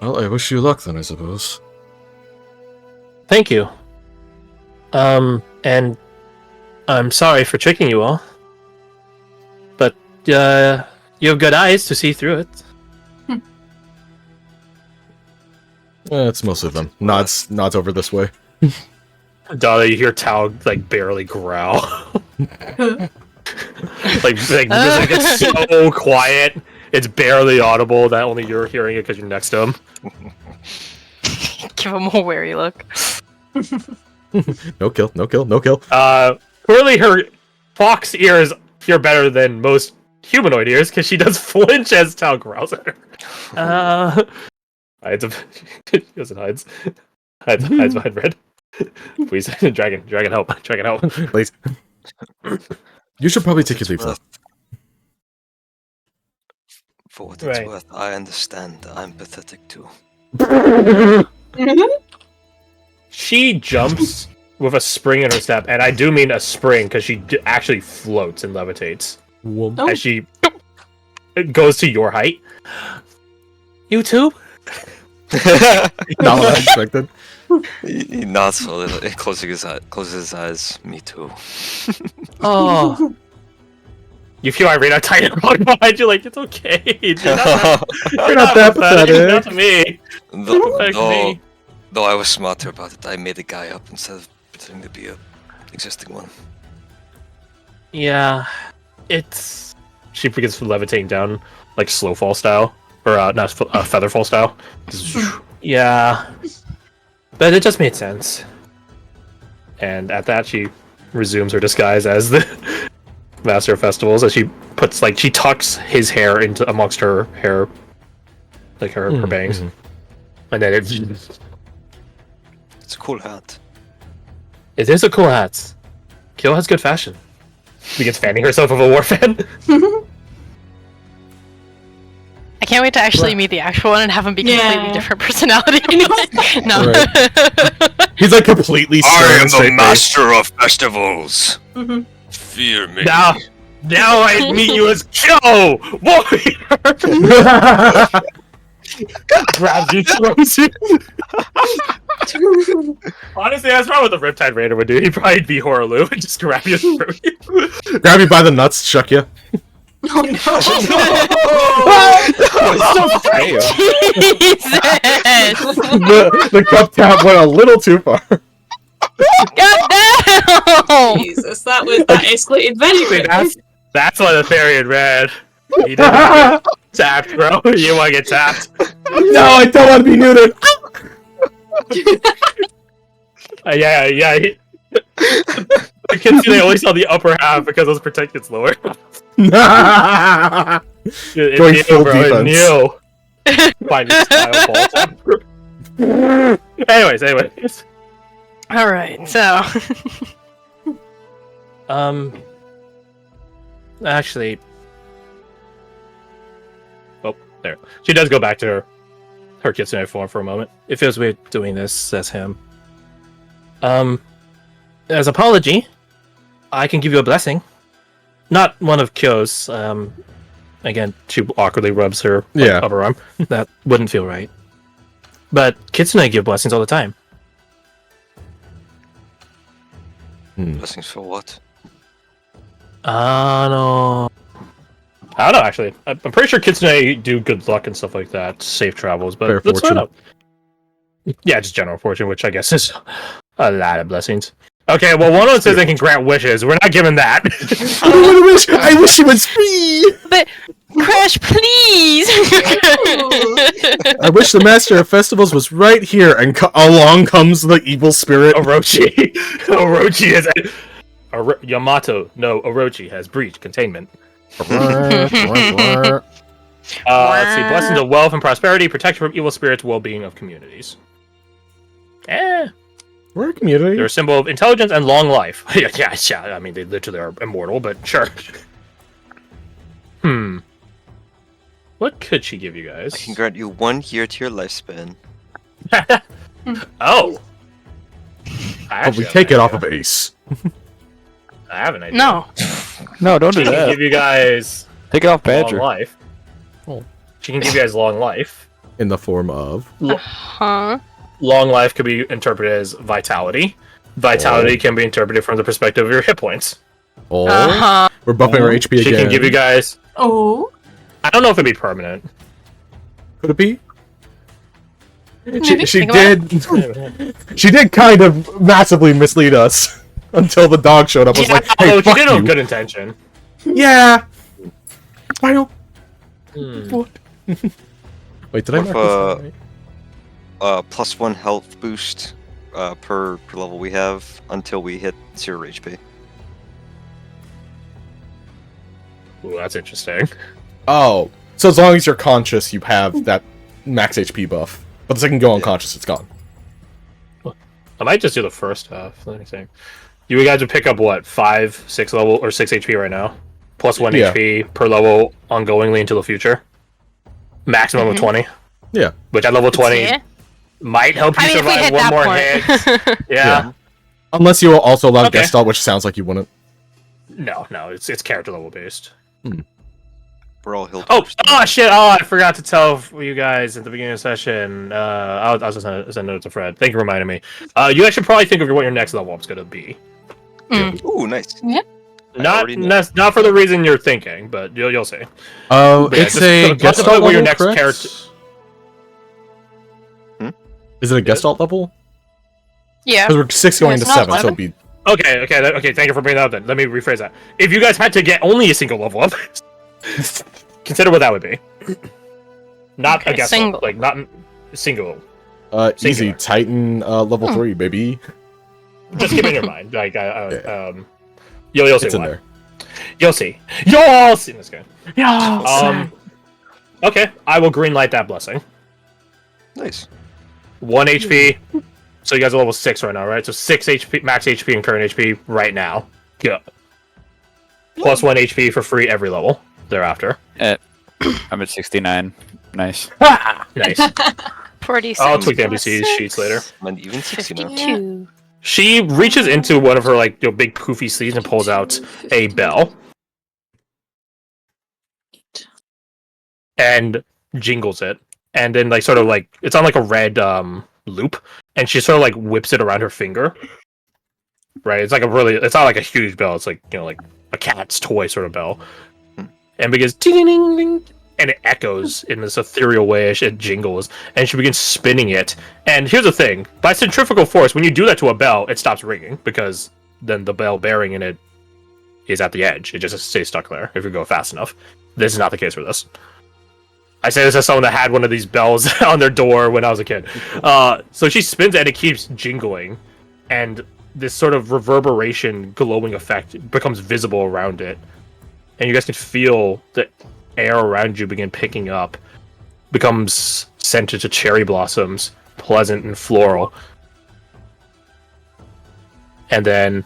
Well, I wish you luck then, I suppose. Thank you. And I'm sorry for tricking you all. But, you have good eyes to see through it. It's most of them. Nods over this way. Donna, you hear Tao, like, barely growl. It's so quiet. It's barely audible that only you're hearing it because you're next to him. Give him a wary look. No kill, no kill, no kill. Clearly her fox ears hear better than most humanoid ears because she does flinch as Tao growls at her. Hides. She doesn't hides. Hides behind red. Please, dragon help. Dragon help. Please. You should probably take your leave though. For what it's worth, I understand. I'm pathetic too. She jumps with a spring in her step, and I do mean a spring because she actually floats and levitates. Oh. As she goes to your height. You too? Not what I expected. He nods a little, closes his eyes. Me too. Oh. You feel Irina tiny rock behind you, like, it's okay. You're not that pathetic. Not to me. Though I was smarter about it, I made a guy up instead of pretending to be a existing one. Yeah, it's... She begins levitating down, like, slow fall style. Or, not feather fall style. Yeah. But it just made sense. And at that, she resumes her disguise as the Master of Festivals, as she puts, like, she tucks his hair into amongst her hair, like her bangs. And then it's a cool hat. It is a cool hat. Kyo has good fashion. Begins fanning herself with a war fan. I can't wait to actually meet the actual one and have him be completely different personality. No. Right. He's like completely I am the Master of Festivals. Fear me. Now I meet you as Kyo, warrior. Grabs you, throws you. Honestly, that's probably what the Riptide Raider would do. He'd probably be Horaloo and just grab you and throw you. Grab you by the nuts, chuck you. Oh no! The cup tap went a little too far. Goddamn! Jesus, that escalated very quickly. That's why the Therian ran. He didn't get tapped, bro. You want to get tapped? No, I don't want to be neutered. Yeah. The kids they only saw the upper half because those protected lower. Going full defense. Find your style ball tap. Anyways. Alright, so... Actually... Oh, there. She does go back to her kitsune form for a moment. It feels weird doing this as him. As apology, I can give you a blessing. Not one of Kyo's. Again, she awkwardly rubs her upper arm. That wouldn't feel right. But kitsune give blessings all the time. Blessings for what? No. I don't know, actually. I'm pretty sure kitsune do good luck and stuff like that. Safe travels, but let's find out. Yeah, just general fortune, which I guess is a lot of blessings. Okay, well, one of them says they can grant wishes. We're not giving that. I wish she was free! But, Crash, please! I wish the Master of Festivals was right here, and along comes the evil spirit. Orochi. Orochi is... Yamato, no, Orochi has breached containment. Let's see. Blessings of wealth and prosperity, protection from evil spirits, well-being of communities. We're a community. They're a symbol of intelligence and long life. yeah. I mean, they literally are immortal, but sure. What could she give you guys? I can grant you 1 year to your lifespan. Oh. But we take it off of Ace. I have an idea. No. No, don't do She can that. give you guys Take it off long Badger. life. Oh. She can give you guys long life. in the form of. Huh? Long life could be interpreted as vitality. Vitality can be interpreted from the perspective of your hit points. Oh, Uh-huh. we're buffing our HP She again. can give you guys. Oh. I don't know if it'd be permanent. Could it be? Maybe. She Think did. She did kind of massively mislead us until the dog showed up. I was like, "Hey, although she fuck did have you." good intention. Yeah. I don't. Hmm. What? Wait, did I With, mark this right? +1 health boost per level we have until we hit 0 HP. Ooh, that's interesting. Oh, so as long as you're conscious, you have that max HP buff. But the second you go unconscious, it's gone. I might just do the first half. Let me think. You guys would pick up what, 5, 6 level or 6 HP right now, +1 Yeah. HP per level ongoingly until the future. Maximum of 20. Yeah. Which at level 20 Yeah. might help you I mean, if we survive hit one that more point. hit. Yeah. Unless you also allow Okay. Gestalt, which sounds like you wouldn't. No, it's character level based. We're all healed. Oh shit! Oh, I forgot to tell you guys at the beginning of the session. I was just send a note to Fred. Thank you for reminding me. You guys should probably think of what your next level up's gonna be. Ooh, nice. Not already know. not for the reason you're thinking, but you'll see. Oh, Yeah, it's just a put Gestalt what your level, next correct? character- Is it a Gestalt level? Yeah. Because we're 6 going It's to not 7, so 11. it'd be... Okay. Thank you for bringing that up. Then let me rephrase that. If you guys had to get only a single level up, consider what that would be. Not Okay, a guess, single. like not single. easy. Singular. Titan, level 3, baby. Just keep it in your mind. Like, you'll see It's in why. there. You'll see. You'll see. This guy. Okay, I will greenlight that blessing. Nice. 1 HP. So you guys are level 6 right now, right? So 6 HP, max HP and current HP right now. Go. +1 HP for free every level thereafter. I'm at 69. Nice. Nice. 46. I'll tweak the NPC sheets later. And even 60 now. 52. She reaches into one of her like big poofy sleeves and pulls out a bell and jingles it, and then like sort of like it's on like a red loop, and she sort of like whips it around her finger. Right, it's not like a huge bell. It's like like a cat's toy sort of bell, and begins ding ding ding, and it echoes in this ethereal way as it jingles, and she begins spinning it. And here's the thing: by centrifugal force, when you do that to a bell, it stops ringing because then the bell bearing in it is at the edge. It just stays stuck there if you go fast enough. This is not the case for this. I say this as someone that had one of these bells on their door when I was a kid. So she spins it and it keeps jingling, and this sort of reverberation glowing effect becomes visible around it, and you guys can feel the air around you begin picking up, becomes scented to cherry blossoms, pleasant and floral. And then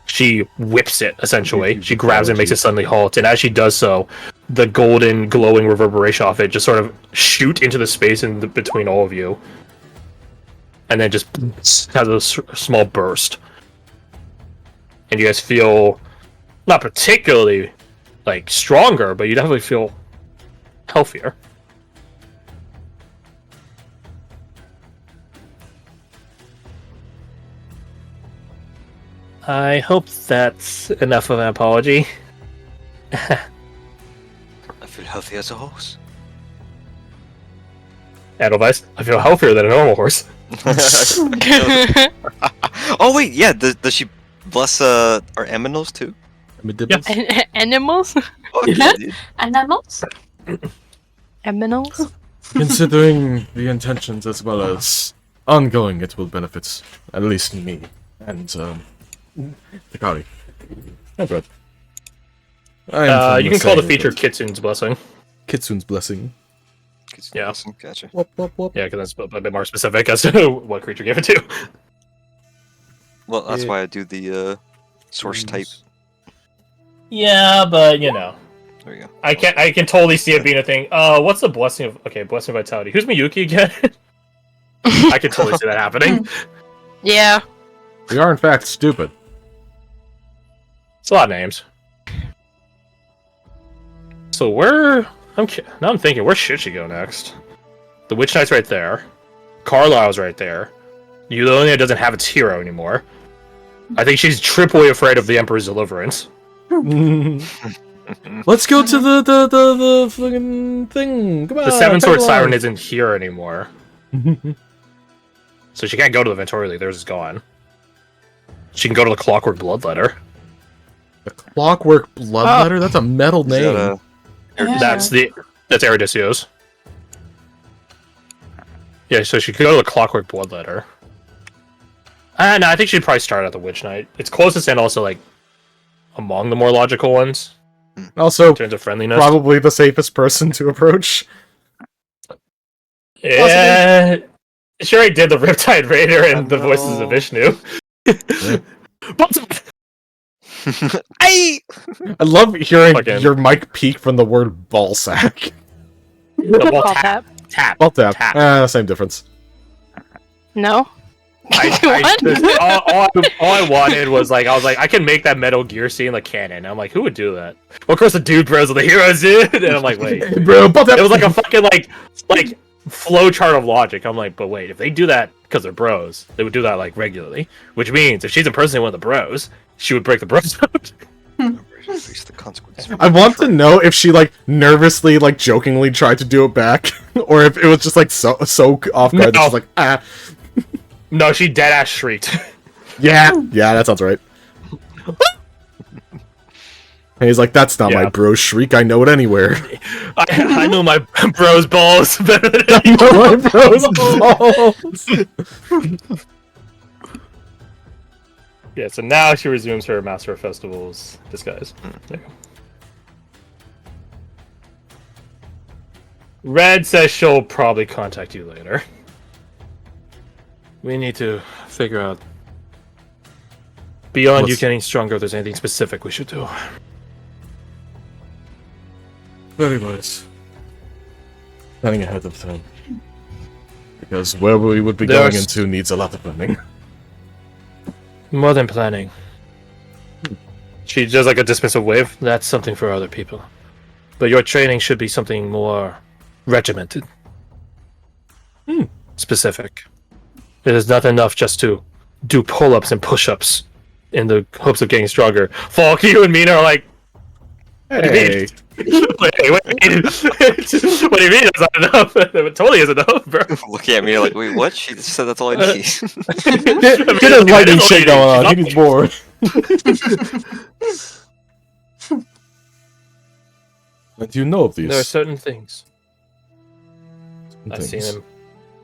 she whips it, essentially. She grabs it and makes it suddenly halt, and as she does so, the golden glowing reverberation off it just sort of shoot into the space in between all of you, and then just has a small burst. And you guys feel not particularly like stronger, but you definitely feel healthier. I hope that's enough of an apology. I feel healthy as a horse. Advice: I feel healthier than a normal horse. Oh wait, yeah. Does she bless our aminos too? Animals? Okay, dude. Animals? Aminals? Considering the intentions as well as ongoing, it will benefit at least me and Takari. Not bad. You can call the feature Kitsun's Blessing. Kitsun's blessing. Yeah. Gotcha. Whoop, whoop, whoop. Yeah, because that's a bit more specific as to what creature gave it to. Well, that's why I do the source type. Yeah, but you know, There you go. I can totally see it being a thing. What's the blessing of? Okay, blessing of vitality. Who's Miyuki again? I can totally see that happening. Yeah. We are in fact stupid. It's a lot of names. So now I'm thinking, where should she go next? The Witch Knight's right there. Carlisle's right there. Eulonia doesn't have its hero anymore. I think she's triply afraid of the Emperor's deliverance. Let's go to the fucking thing. Come on. The Seven Sword tag Siren along. isn't here anymore. So she can't go to the Ventori League. Theirs is gone. She can go to the Clockwork Bloodletter. The Clockwork Bloodletter? That's a metal Is that name. That's Erudicio's. Yeah, so she could go to the Clockwork Bloodletter. No, I think she'd probably start at the Witch Knight. It's closest and also like among the more logical ones Also, in terms of friendliness. probably the safest person to approach. Yeah, sure. I did the Riptide Raider and the voices of Vishnu. I I love hearing Fucking- your mic peak from the word ball sack. The ball Ball tap, tap. Ball tap. Tap. Same difference. No. All I wanted was like, I was like, I can make that Metal Gear scene like canon. I'm like, who would do that? Well, of course, the dude bros of the heroes did. And I'm like, wait, Bro, ball tap. it was like a fucking like flow chart of logic. I'm like, but wait, if they do that because they're bros, they would do that like regularly. Which means if she's impersonating one of the bros, she would break the bros code. face the consequences. I want to know if she like nervously, like jokingly tried to do it back, or if it was just like so off guard that No. she's like, ah, No, she dead ass shrieked. yeah, that sounds right. And he's like, that's not my Yeah. bro shriek. I know it anywhere. I know my bros balls better than I anyone. know my bro's balls. Yeah, so now she resumes her Master of Festivals disguise. There you go. Red says she'll probably contact you later. We need to figure out beyond you What's- getting stronger if there's anything specific we should do. Very wise. Planning ahead of time. Because where we would be going There's- into needs a lot of planning. More than planning. She does like a dismissive wave. That's something for other people. But your training should be something more regimented. Specific. It is not enough just to do pull-ups and push-ups in the hopes of getting stronger. Falk, you and Mina are like, Hey, wait, what do you mean? What do you mean it's not enough? It totally is enough, bro. Looking at me like, wait, what? She just said that's all I need. get his lightning shit going on. He needs more. And you know of these There are certain things. I've things. seen them.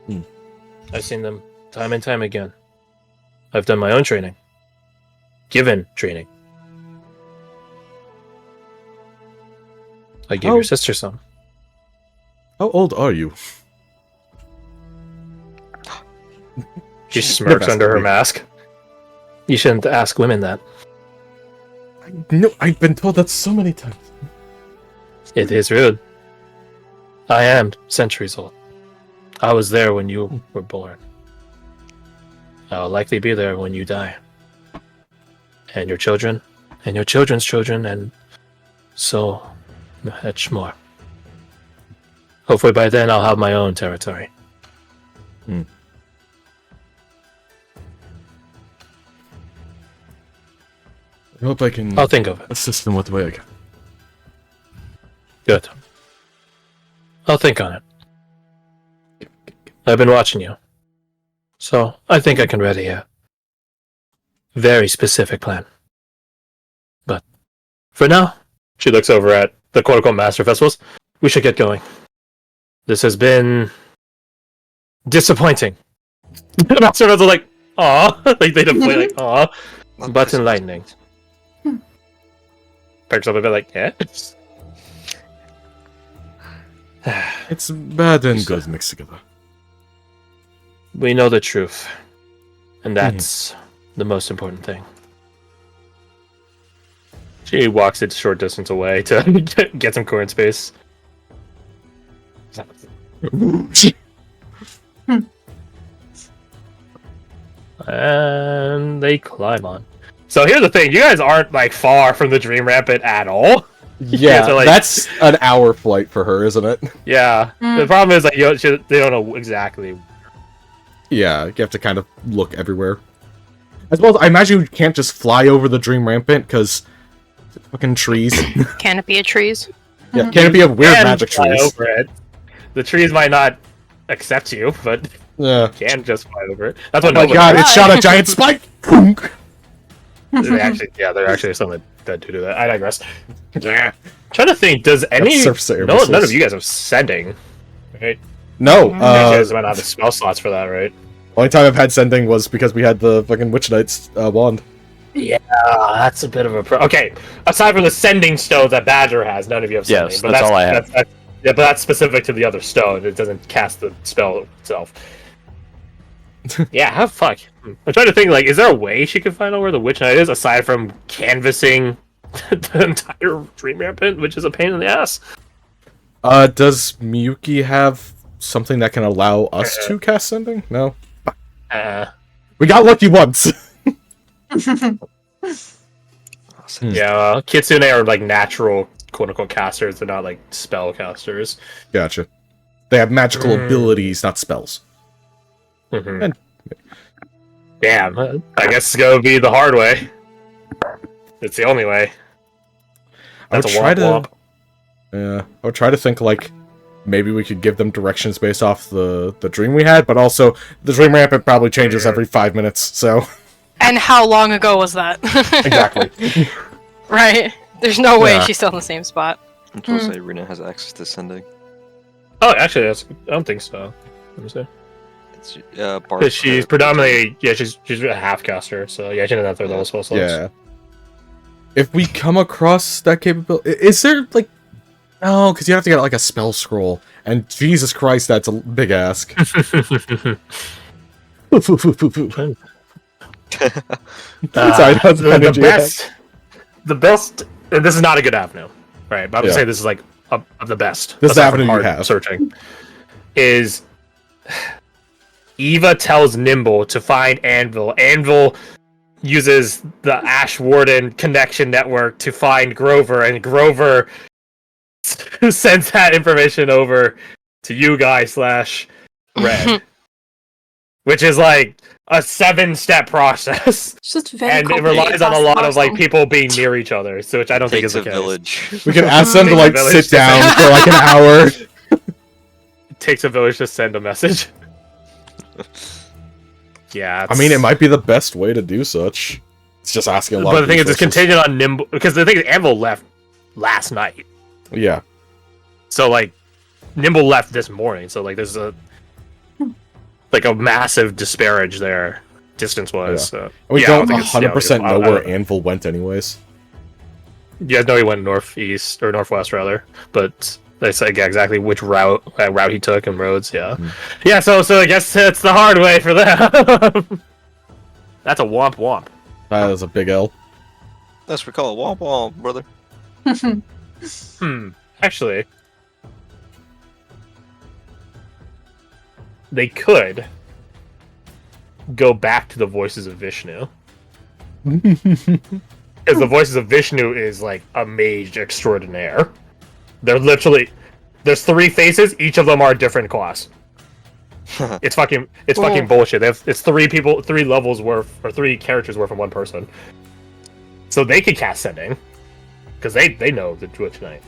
Hmm. I've seen them time and time again. I've done my own training. Given training. I gave Oh. your sister some. How old are you? She smirks Never under asked her me. mask. You shouldn't ask women that. No, I've been told that so many times. It is rude. I am centuries old. I was there when you were born. I will likely be there when you die. And your children, and your children's children, and so much more. Hopefully by then I'll have my own territory. I hope I can I'll think of it. assist in what way I can. Good. I'll think on it. I've been watching you. So I think I can ready a very specific plan. But for now, she looks over at the quote-unquote Master Festivals. We should get going. This has been disappointing. The Master Festivals are like, aw. Like they don't play like, aw. Not But this- enlightening. Perks up a bit like, yeah. It's bad and good mixed together. We know the truth. And that's the most important thing. She walks a short distance away to get some current space. And they climb on. So here's the thing, you guys aren't like far from the Dream Rampant at all. Yeah, so, like- that's an hour flight for her, isn't it? Yeah. Mm. The problem is like they don't know exactly. Yeah, you have to kind of look everywhere. As well as, I imagine you can't just fly over the Dream Rampant, because fucking trees. Canopy of trees. Yeah, canopy of weird Can magic fly trees. over it. The trees might not accept you, but Yeah. you can just fly over it. That's Oh what my Nova god, does. it shot a giant spike! Punk! There actually some that do that. I digress. Trying to think, does any surface to air none missiles. of you guys have sending, right? No, You guys might not have the spell slots for that, right? only time I've had sending was because we had the fucking Witch Knight's wand. Yeah, that's a bit of a okay. Aside from the sending stone that Badger has, none of you have sending. Yes, but that's all I have. Yeah, but that's specific to the other stone. It doesn't cast the spell itself. Yeah, have fuck. I'm trying to think, like, is there a way she could find out where the Witch Knight is, aside from canvassing the entire Dream Rampant, which is a pain in the ass? Does Miyuki have something that can allow us to cast sending? No? We got lucky once! Yeah, Kitsune are like natural quote-unquote casters. They're not like spell casters. Gotcha. They have magical abilities, not spells. Mhm. And- Damn, I guess it's gonna be the hard way. It's the only way. I would That's a try womp to... Yeah, I would try to think, like, maybe we could give them directions based off the dream we had, but also, the Dream Rampant probably changes every 5 minutes, so... And how long ago was that? Exactly. Right. There's no way Yeah. she's still in the same spot. I'm supposed to say Rena has access to sending. Oh, actually, I don't think so. Let me see. It's Because she's predominantly, she's a half caster, so yeah, she doesn't have third level spell slots. Yeah. If we come across that capability... Is there, like... No, because you have to get, like, a spell scroll. And Jesus Christ, that's a big ask. Sorry, that's the energy best. And this is not a good avenue, right? But I'm Yeah. gonna say this is like of the best. This aside from avenue you hard have. searching is Eva tells Nimble to find Anvil. Anvil uses the Ash Warden connection network to find Grover, and Grover sends that information over to you guys / Red, which is like a 7-step process. It's just very And it relies on a lot of like people being near each other, so which I don't think Takes is a the case. village. We can ask them to, Takes a like, village sit to down for, like, an hour. It takes a village to send a message. Yeah, I mean, it might be the best way to do such. It's just asking a lot But of the thing is, it's resources. contingent on Nimble, because the thing is, Anvil left last night, Yeah. so like Nimble left this morning, so like there's a massive disparage there, distance wise. Yeah. So. And we Yeah, I don't think it's- 100% I know don't- where Anvil went anyways. You guys know he went northeast or northwest rather, but they say exactly which route he took and roads. Yeah, yeah. So I guess it's the hard way for them. That's a womp womp. That is a big L. That's what we call it. Womp womp, brother. Actually, they could go back to the voices of Vishnu. Because the voices of Vishnu is like a mage extraordinaire. They're literally there's 3 faces, each of them are a different class. It's fucking bullshit. It's 3 people, 3 levels worth, or 3 characters worth from one person. So they could cast sending. Because they know the Twitch Knight.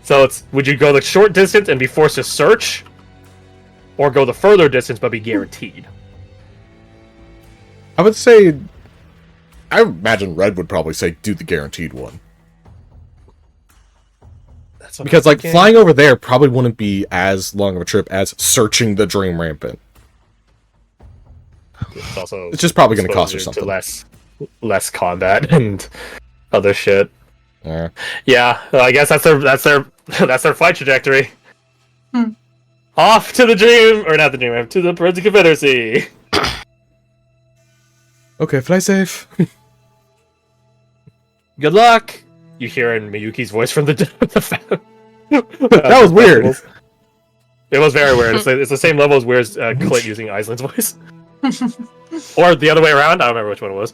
So it's, would you go the short distance and be forced to search? Or go the further distance but be guaranteed? I would say... I imagine Red would probably say do the guaranteed one. That's what Because, I'm like, thinking. flying over there probably wouldn't be as long of a trip as searching the Dream Rampant. It's also It's just probably going to cost her exposure something. to less combat and other shit. Yeah. Yeah, well, I guess that's their flight trajectory. Off to the dream, or not the dream, to the Birds of Confederacy. Okay, fly safe. Good luck. You hear in Miyuki's voice from the That was weird. It was very weird. It's the same level as Weird's Clint using Island's voice, or the other way around. I don't remember which one it was.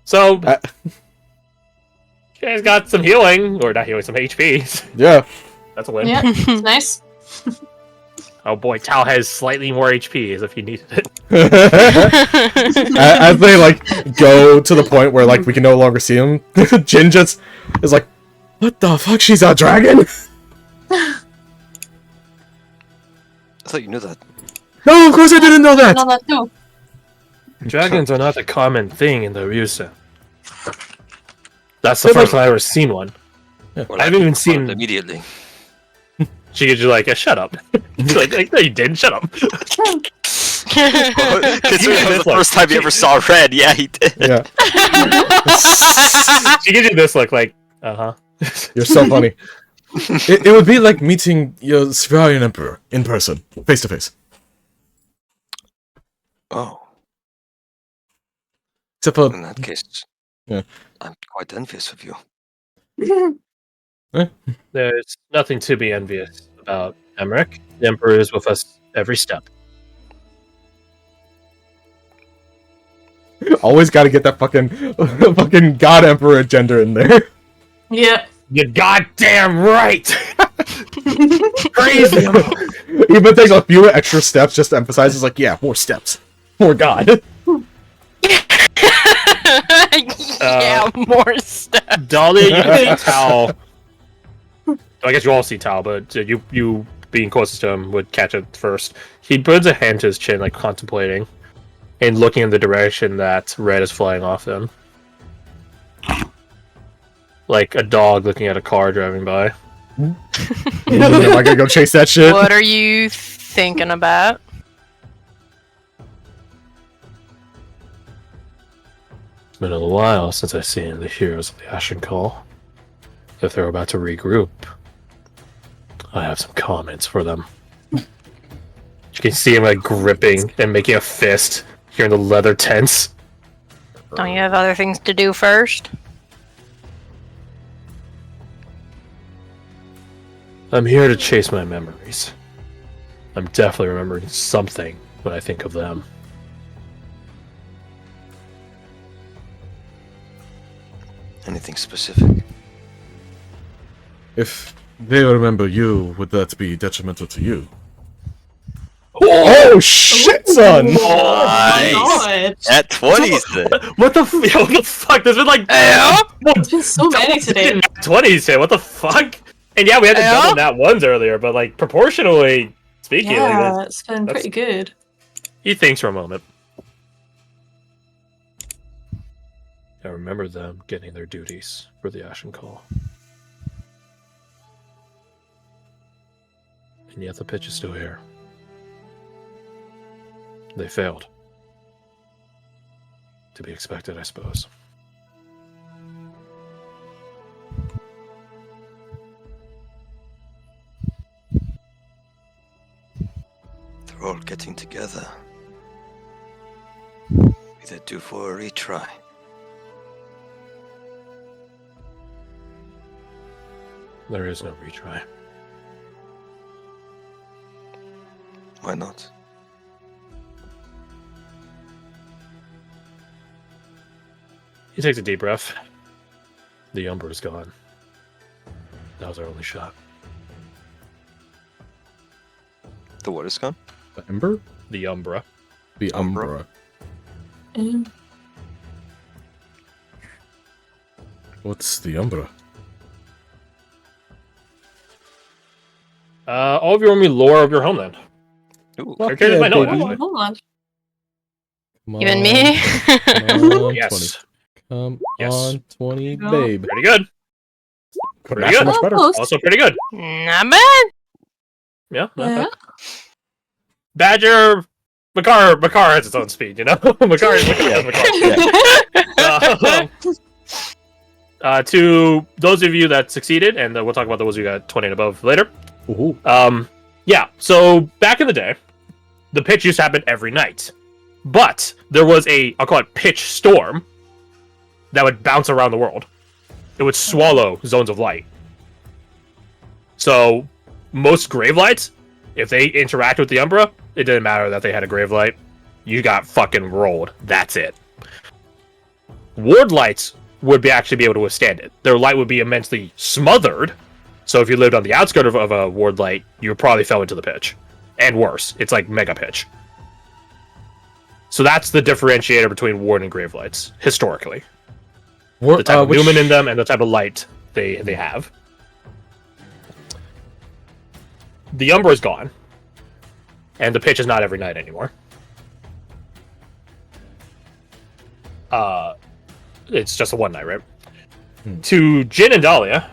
So You guys got some healing, or not healing, some HP. Yeah. That's a win. Yeah, it's nice. Oh boy, Tal has slightly more HP as if he needed it. As they like go to the point where like we can no longer see him, Jin just is like, "What the fuck? She's a dragon?" I thought you knew that. No, of course I didn't know that. Know that too. Dragons are not a common thing in the Ryusa. That's the But, first like- time I've ever seen one. Well, I haven't even found seen. it immediately. She gets you like, shut up. like, no, you didn't. Shut up. Considering Yeah, it was this the one. first time you ever saw red, yeah, he did. Yeah, She gives you this look, like, you're so funny. It would be like meeting your Siberian Emperor in person, face to face. Oh, Except for in that case, Yeah. I'm quite envious of you. There's nothing to be envious about, Emmerich. The Emperor is with us every step. always got to get that fucking God Emperor gender in there. Yeah. You're goddamn right! Crazy! Even take a few extra steps just to emphasize. It's like, yeah, more steps, more God. Yeah, more stuff. Dahlia, you can see Tal. I guess you all see Tal, but you being closest to him would catch it first. He puts a hand to his chin, like contemplating, and looking in the direction that red is flying off in. Like a dog looking at a car driving by. Am I gonna go chase that shit? What are you thinking about? It's been a little while since I've seen the heroes of the Ashen Call. If they're about to regroup, I have some comments for them. You can see him like gripping and making a fist here in the leather tents. Don't you have other things to do first? I'm here to chase my memories. I'm definitely remembering something when I think of them. Anything specific? If they remember you, would that be detrimental to you? Oh! Oh shit, son! Nice. God. At 20s then. What the what the fuck? There's been like There's been so many today. 20s here. What the fuck? And yeah, we had to double nat ones earlier, but like proportionally speaking, Yeah, like, it's been that's- pretty good. he thinks for a moment. I remember them getting their duties for the Ashen Call. And yet the pitch is still here. They failed. To be expected, I suppose. They're all getting together. Be they due for a retry. There is no retry. Why not? He takes a deep breath. The Umbra is gone. That was our only shot. The what is gone? The Ember? The Umbra. The Umbra. What's the Umbra? All of you want me lore of your homeland. Ooh. Our characters might know it, baby. actually. Hold on. Come Even me? Come on, Yes. 20. Come Yes. on, 20, Go. babe. Pretty good. Could Pretty not so good. much better. Close. Also pretty good. Not bad. Yeah. not Yeah. bad. Badger, Makar has its own speed, you know? Makar has Makar. To those of you that succeeded, and we'll talk about those who got 20 and above later. Ooh. Yeah, so back in the day, the pitch used to happen every night. But there was I'll call it pitch storm, that would bounce around the world. It would swallow zones of light. So most grave lights, if they interact with the Umbra, it didn't matter that they had a grave light. You got fucking rolled. That's it. Ward lights would actually be able to withstand it. Their light would be immensely smothered. So if you lived on the outskirts of a ward light, you probably fell into the pitch. And worse, it's like mega pitch. So that's the differentiator between ward and grave lights, historically. The type of lumen in them and the type of light they have. The Umbra is gone. And the pitch is not every night anymore. It's just a one night, right? To Jin and Dahlia,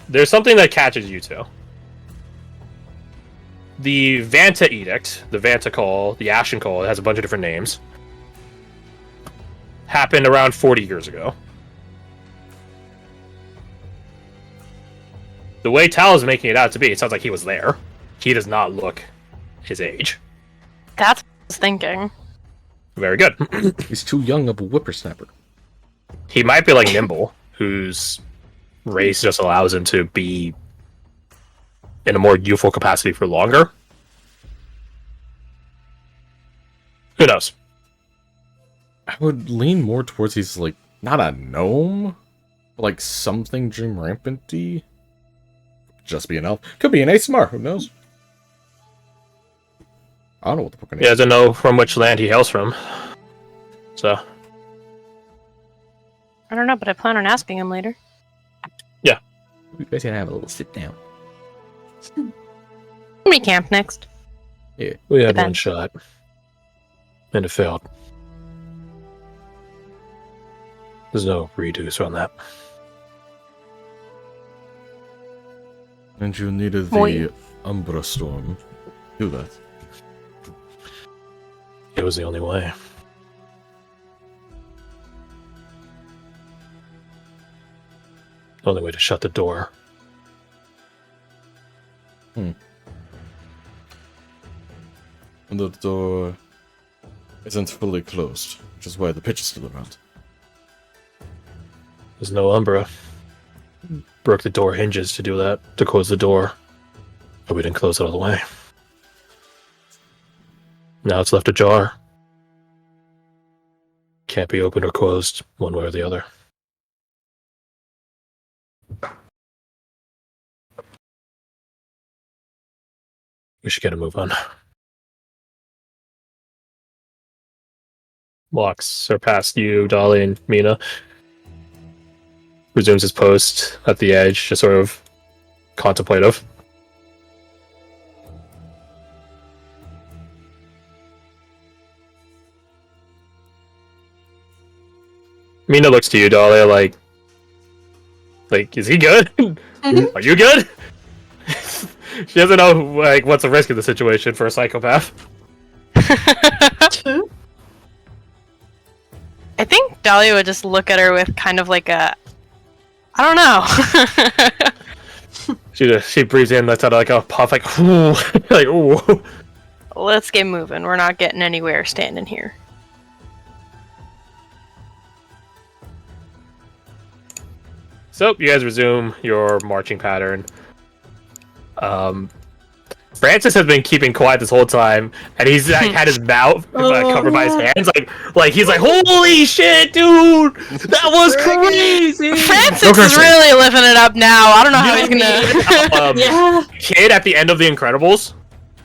there's something that catches you two. The Vanta Edict, the Vanta Call, the Ashen Call, it has a bunch of different names, happened around 40 years ago. The way Tal is making it out to be, it sounds like he was there. He does not look his age. That's what I was thinking. Very good. He's too young of a whippersnapper. He might be like Nimble, whose race just allows him to be in a more youthful capacity for longer. Who knows? I would lean more towards he's like not a gnome, but like something Dream Rampant-y. Just be an elf. Could be an ASMR, who knows? I don't know what the fuck He doesn't know from which land he hails from. So. I don't know, but I plan on asking him later. Yeah. We guys gonna have a little sit down. Me camp next. Yeah. We had Depends. one shot. And it failed. There's no redos on that. And you needed Moi. the Umbra Storm. Do that. It was the only way. Only way to shut the door. And the door isn't fully closed, which is why the pitch is still around. There's no Umbra. Broke the door hinges to do that, to close the door. But we didn't close it all the way. Now it's left ajar. Can't be opened or closed, one way or the other. We should get a move on. Walks surpassed you, Dolly, and Mina. Resumes his post at the edge, just sort of contemplative. Mina looks to you, Dahlia, like, is he good? Are you good? She doesn't know, like, what's the risk of the situation for a psychopath. I think Dahlia would just look at her with kind of like a, I don't know. She breathes in, lets out like a puff, like, ooh, like, ooh. Let's get moving. We're not getting anywhere standing here. So, you guys resume your marching pattern. Francis has been keeping quiet this whole time, and he's like had his mouth covered by his hands, like he's like, "Holy shit, dude, that was crazy!" Francis is really living it up now. I don't know how he's gonna. Yeah. Kid at the end of The Incredibles,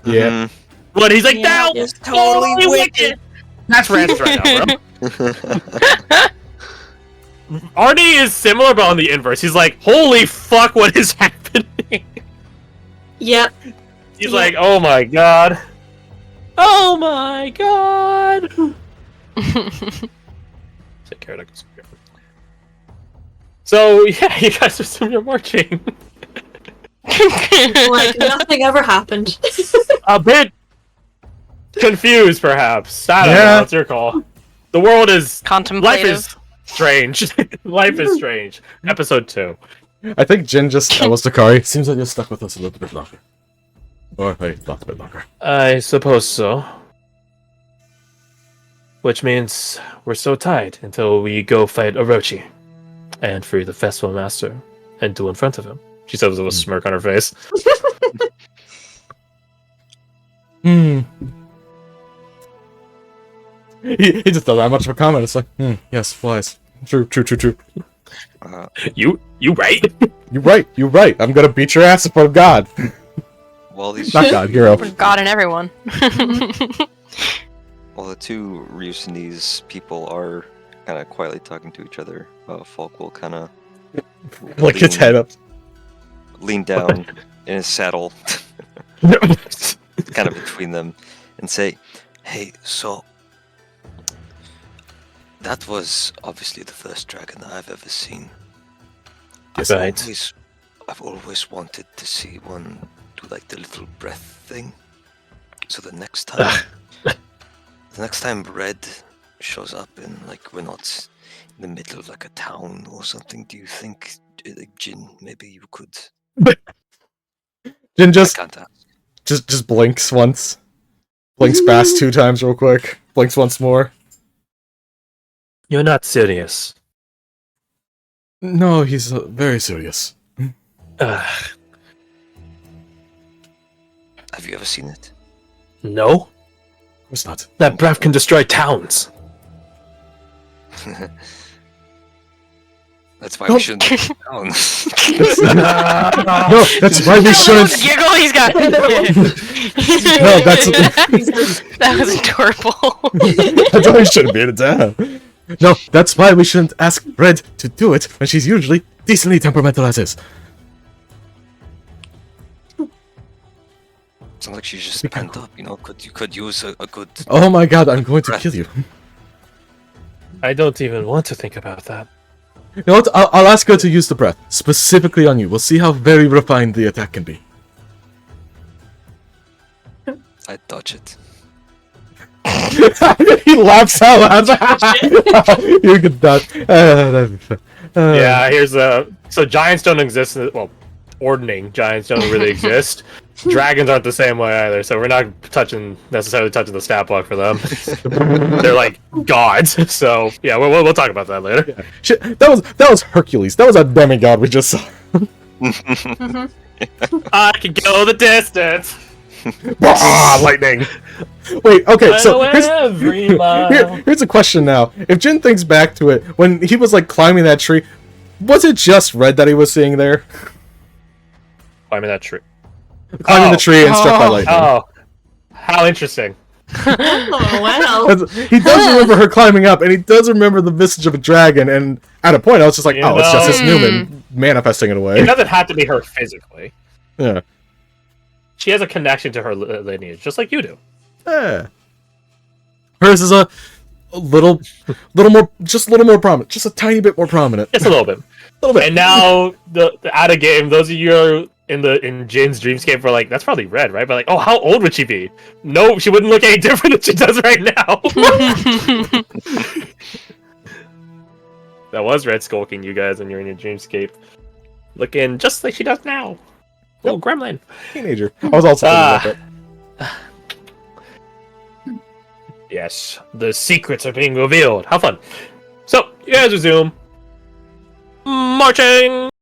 Yeah. but he's like, Yeah, "That it's was totally wicked." That's Francis right now, bro. Arnie is similar, but on the inverse. He's like, "Holy fuck, what is happening?" Yep. He's like, "Oh my god. Oh my god." Take care of that. So, yeah, you guys assume you're marching. Like nothing ever happened. A bit confused, perhaps. I don't know. It's your call. The world is... Contemplative. Life is strange. Life is strange. Episode 2. I think Jin just was Takari. Seems like you're stuck with us a little bit longer. Or, hey, not a bit longer. I suppose so. Which means we're so tight until we go fight Orochi and free the festival master and duel in front of him. She says with a smirk on her face. He just doesn't have much of a comment. It's like, yes, flies. True. You right? You're right. I'm gonna beat your ass in front of God. Well, these Not God, hero. For God and everyone. well, the two Ryusenese people are kind of quietly talking to each other. Falk will kind of Like his head up. lean down in his saddle, kind of between them, and say, "Hey, so that was obviously the first dragon that I've ever seen. Right. I've always wanted to see one do like the little breath thing. So the next time Red shows up and like we're not in the middle of like a town or something, do you think like Jin, maybe you could?" Jin I just can't ask. just blinks once. Blinks fast 2 times real quick. Blinks once more. You're not serious. No, he's very serious. Have you ever seen it? No? Of course not. That breath can destroy towns. That's why we shouldn't go down. No, that's why we shouldn't. Giggle he's got. No, that's That was adorable. that's why we shouldn't be in a town. No, that's why we shouldn't ask Red to do it when she's usually decently temperamental as is. Sounds like she's just pent up, you could use a good. Oh my god, I'm going to kill you. I don't even want to think about that. You know what? I'll ask her to use the breath, specifically on you. We'll see how very refined the attack can be. I'd dodge it. He laughs out loud. You could dodge. Yeah, here's so giants don't exist. Ordning giants don't really exist. Dragons aren't the same way either, so we're not necessarily touching the stat block for them. They're like gods, so yeah, we'll talk about that later. Yeah. Shit, that was Hercules. That was a demigod we just saw. I can go the distance. Lightning. Wait, okay, so every mile. here's a question now. If Jin thinks back to it, when he was like climbing that tree, was it just Red that he was seeing there? Climbing that tree. Climbing the tree and struck by lightning. Oh, how interesting. Oh, wow. He does remember her climbing up, and he does remember the visage of a dragon, and at a point I was just like, You oh, it's just his know- Newman manifesting it away. It doesn't have to be her physically. Yeah. She has a connection to her lineage, just like you do. Yeah. Hers is a little more prominent. Just a tiny bit more prominent. Just a little bit. And now the out of game, those of you who are in Jin's dreamscape were like, that's probably Red, right? But like, oh, how old would she be? No, she wouldn't look any different than she does right now. That was Red skulking you guys when you're in your dreamscape. Looking just like she does now. Little gremlin. Teenager. I was also thinking about that. Yes, the secrets are being revealed. How fun. So, you guys resume marching.